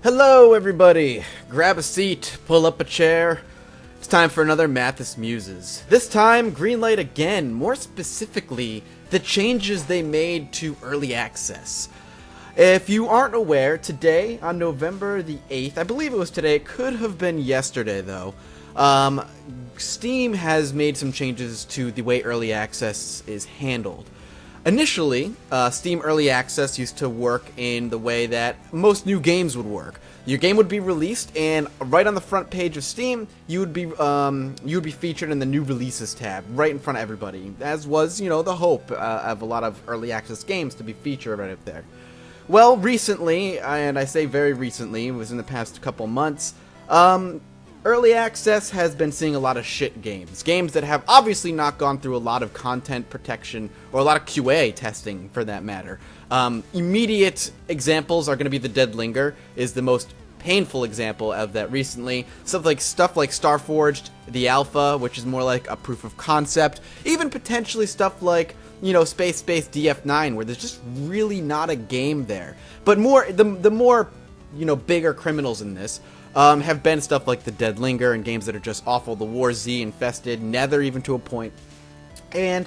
Hello everybody! Grab a seat, pull up a chair. It's time for another Mathas Muses. This time, greenlight again, more specifically, the changes they made to early access. If you aren't aware, today, on November the 8th, I believe it was today, it could have been yesterday though, Steam has made some changes to the way early access is handled. Initially, Steam Early Access used to work in the way that most new games would work. Your game would be released, and right on the front page of Steam, you would be featured in the New Releases tab, right in front of everybody, as was, the hope of a lot of early access games to be featured right up there. Well, recently, and I say very recently, it was in the past couple months, Early Access has been seeing a lot of shit games. Games that have obviously not gone through a lot of content protection, or a lot of QA testing, for that matter. Immediate examples are going to be the Dead Linger, is the most painful example of that recently. Stuff like Starforged, the Alpha, which is more like a proof of concept. Even potentially stuff like, Space DF9, where there's just really not a game there. But the more, bigger criminals in this, have been stuff like the Dead Linger and games that are just awful, the War Z infested, Nether even to a point. And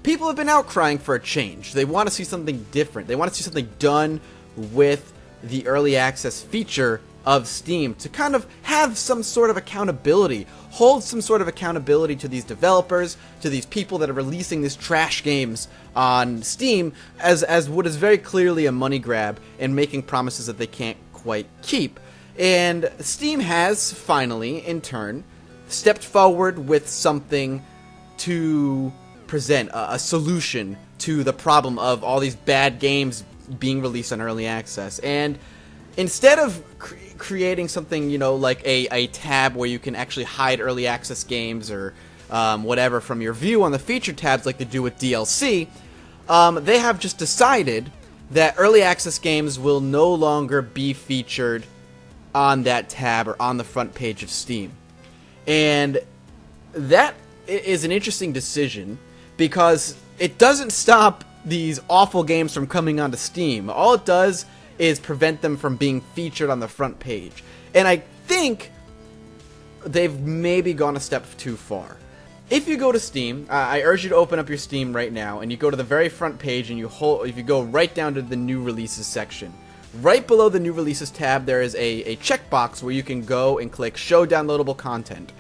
people have been outcrying for a change. They want to see something different. They want to see something done with the early access feature of Steam to kind of have some sort of accountability, hold some sort of accountability to these developers, to these people that are releasing these trash games on Steam as what is very clearly a money grab and making promises that they can't quite keep. And Steam has, finally, in turn, stepped forward with something to present, a solution to the problem of all these bad games being released on early access. And instead of creating something, like a tab where you can actually hide early access games or whatever from your view on the feature tabs like they do with DLC, they have just decided that early access games will no longer be featured on that tab or on the front page of Steam. And that is an interesting decision because it doesn't stop these awful games from coming onto Steam. All it does is prevent them from being featured on the front page. And I think they've maybe gone a step too far. If you go to Steam, I urge you to open up your Steam right now, and you go to the very front page, and if you go right down to the New Releases section. Right below the New Releases tab, there is a checkbox where you can go and click Show Downloadable Content.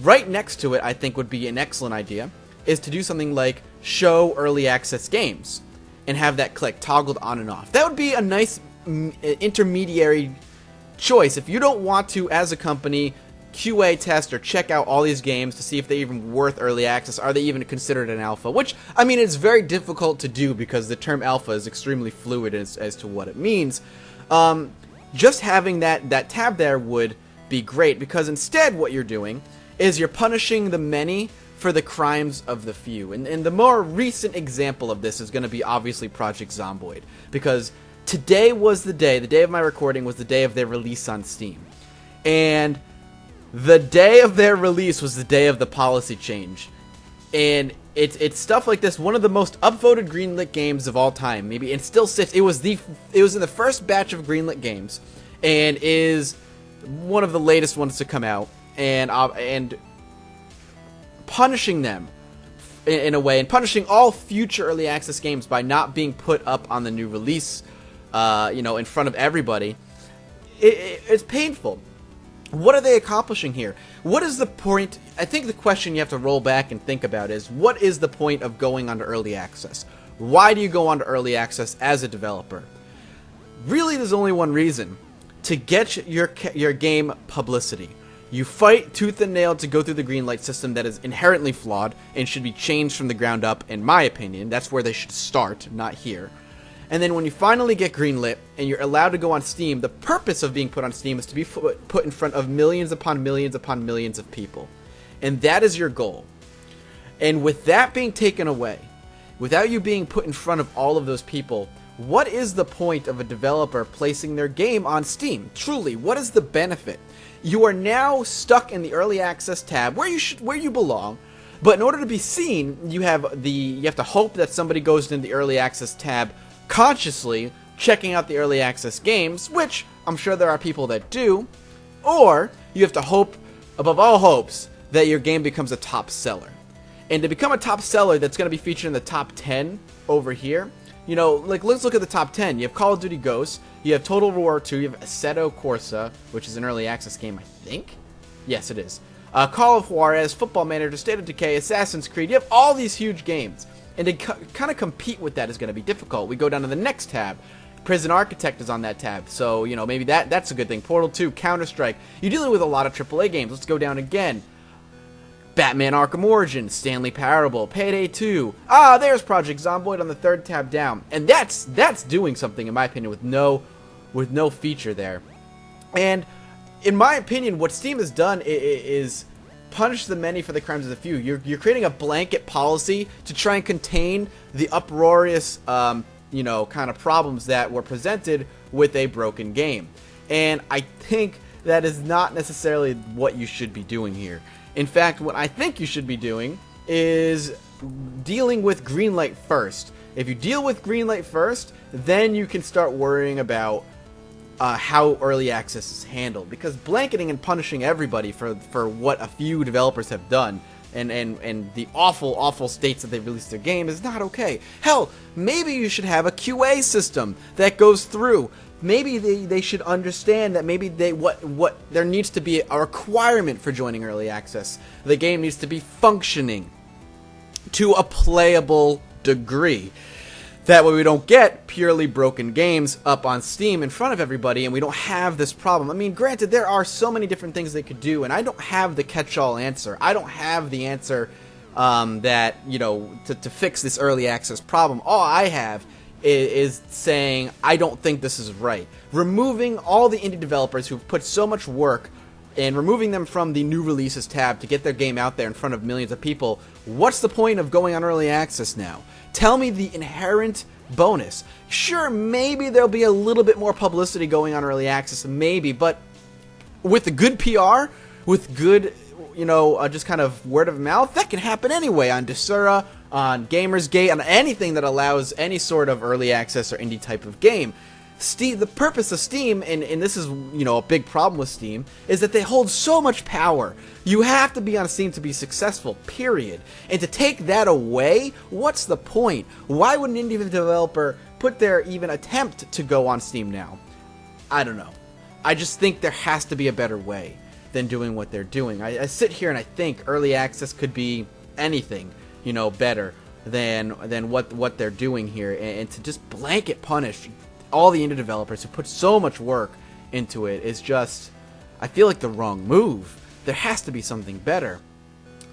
Right next to it, I think would be an excellent idea, is to do something like Show Early Access Games, and have that click toggled on and off. That would be a nice intermediary choice. If you don't want to, as a company, QA test or check out all these games to see if they're even worth early access, are they even considered an alpha? Which, it's very difficult to do because the term alpha is extremely fluid as to what it means. Just having that tab there would be great, because instead what you're doing is you're punishing the many for the crimes of the few. And the more recent example of this is going to be obviously Project Zomboid, because today was the day of my recording was the day of their release on Steam. And the day of their release was the day of the policy change. And it's stuff like this, one of the most upvoted greenlit games of all time. Maybe it still sits. It was in the first batch of greenlit games, and is one of the latest ones to come out. And punishing them in a way, and punishing all future early access games by not being put up on the new release, in front of everybody. It's painful. What are they accomplishing here? What is the point? I think the question you have to roll back and think about is, what is the point of going onto early access? Why do you go onto early access as a developer? Really, there's only one reason: to get your game publicity. You fight tooth and nail to go through the greenlight system that is inherently flawed and should be changed from the ground up, in my opinion. That's where they should start, not here. And then when you finally get greenlit and you're allowed to go on Steam, the purpose of being put on Steam is to be put in front of millions upon millions upon millions of people. And that is your goal. And with that being taken away, without you being put in front of all of those people, what is the point of a developer placing their game on Steam? Truly, what is the benefit? You are now stuck in the early access tab where you belong, but in order to be seen, you have to hope that somebody goes into the early access tab consciously, checking out the early access games, which I'm sure there are people that do, or you have to hope, above all hopes, that your game becomes a top seller. And to become a top seller that's going to be featured in the top 10 over here, you know, like, let's look at the top 10. You have Call of Duty Ghosts, you have Total War 2, you have Assetto Corsa, which is an early access game, I think? Yes, it is. Call of Juarez, Football Manager, State of Decay, Assassin's Creed. You have all these huge games. And to kind of compete with that is going to be difficult. We go down to the next tab. Prison Architect is on that tab, so, you know, maybe that's a good thing. Portal 2, Counter-Strike. You're dealing with a lot of AAA games. Let's go down again. Batman Arkham Origins, Stanley Parable, Payday 2. Ah, there's Project Zomboid on the third tab down. And that's doing something, in my opinion, with no feature there. And in my opinion, what Steam has done is punish the many for the crimes of the few. You're creating a blanket policy to try and contain the uproarious you know, kind of problems that were presented with a broken game. And I think that is not necessarily what you should be doing here. In fact, what I think you should be doing is dealing with Greenlight first. If you deal with Greenlight first, then you can start worrying about how early access is handled. Because blanketing and punishing everybody for what a few developers have done and the awful states that they've released their game is not okay. Hell, maybe you should have a QA system that goes through. Maybe they should understand that maybe what there needs to be a requirement for joining early access. The game needs to be functioning to a playable degree. That way we don't get purely broken games up on Steam in front of everybody and we don't have this problem. I mean, granted, there are so many different things they could do, and I don't have the catch-all answer. I don't have the answer that, you know, to fix this early access problem. All I have is saying, I don't think this is right. Removing all the indie developers who've put so much work and removing them from the new releases tab to get their game out there in front of millions of people, what's the point of going on early access now? Tell me the inherent bonus. Sure, maybe there'll be a little bit more publicity going on early access, maybe, but with the good PR, with good, you know, just kind of word of mouth, that can happen anyway on Desura, on Gamersgate, on anything that allows any sort of early access or indie type of game. Steam, the purpose of Steam, and this is, you know, a big problem with Steam, is that they hold so much power. You have to be on Steam to be successful, period. And to take that away, what's the point? Why would an indie developer put their even attempt to go on Steam now? I don't know. I just think there has to be a better way than doing what they're doing. I sit here and I think early access could be anything, you know, better than what they're doing here, and to just blanket punish all the indie developers who put so much work into it is just, I feel like, the wrong move. There has to be something better.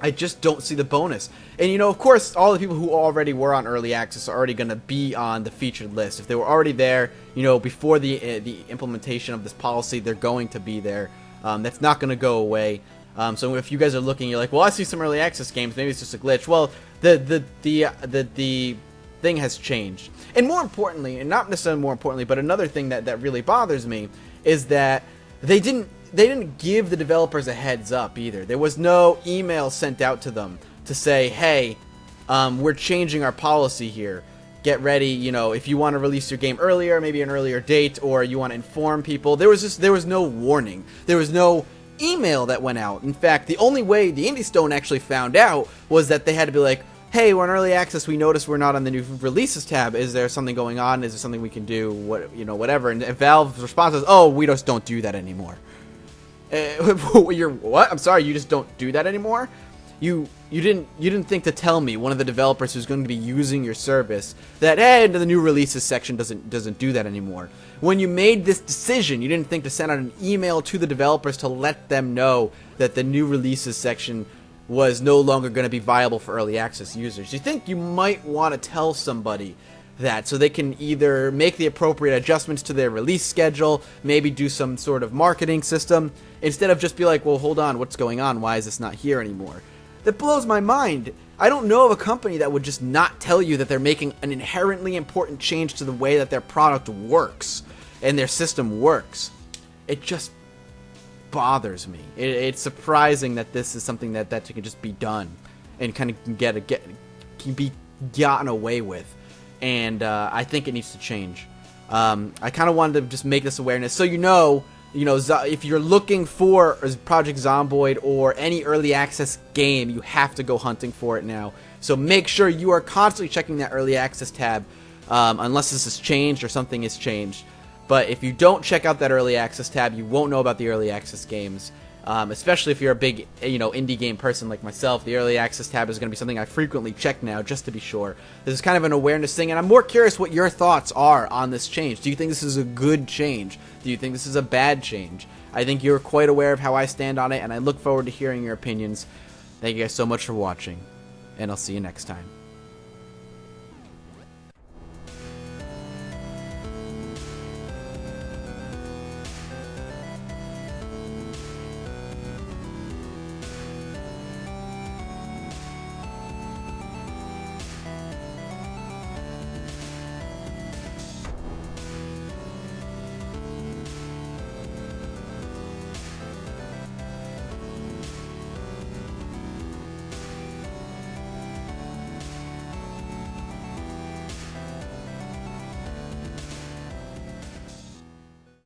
I just don't see the bonus. And, you know, of course, all the people who already were on early access are already going to be on the featured list. If they were already there, you know, before the implementation of this policy, they're going to be there. That's not going to go away. So if you guys are looking, you're like, well, I see some early access games, maybe it's just a glitch. Well, the thing has changed. And more importantly, and not necessarily more importantly, but another thing that really bothers me is that they didn't give the developers a heads up either. There was no email sent out to them to say, hey, we're changing our policy here. Get ready, you know, if you want to release your game earlier, maybe an earlier date, or you want to inform people. There was no warning. There was no email that went out. In fact, the only way the Indie Stone actually found out was that they had to be like, hey, we're in early access, we noticed we're not on the new releases tab. Is there something going on? Is there something we can do? What, you know, whatever. And Valve's response is, oh, we just don't do that anymore. You're what? I'm sorry, you just don't do that anymore? You didn't think to tell me, one of the developers who's going to be using your service, that, hey, the new releases section doesn't do that anymore. When you made this decision, you didn't think to send out an email to the developers to let them know that the new releases section was no longer going to be viable for early access users. You think you might want to tell somebody that so they can either make the appropriate adjustments to their release schedule, maybe do some sort of marketing system, instead of just be like, well, hold on, what's going on? Why is this not here anymore? That blows my mind. I don't know of a company that would just not tell you that they're making an inherently important change to the way that their product works and their system works. It just bothers me. It's surprising that this is something that can just be done and kind of can be gotten away with. And I think it needs to change. I kind of wanted to just make this awareness so you know, if you're looking for Project Zomboid or any early access game, you have to go hunting for it now. So make sure you are constantly checking that early access tab, unless this has changed or something has changed. But if you don't check out that early access tab, you won't know about the early access games. Especially if you're a big, indie game person like myself, the early access tab is going to be something I frequently check now, just to be sure. This is kind of an awareness thing, and I'm more curious what your thoughts are on this change. Do you think this is a good change? Do you think this is a bad change? I think you're quite aware of how I stand on it, and I look forward to hearing your opinions. Thank you guys so much for watching, and I'll see you next time.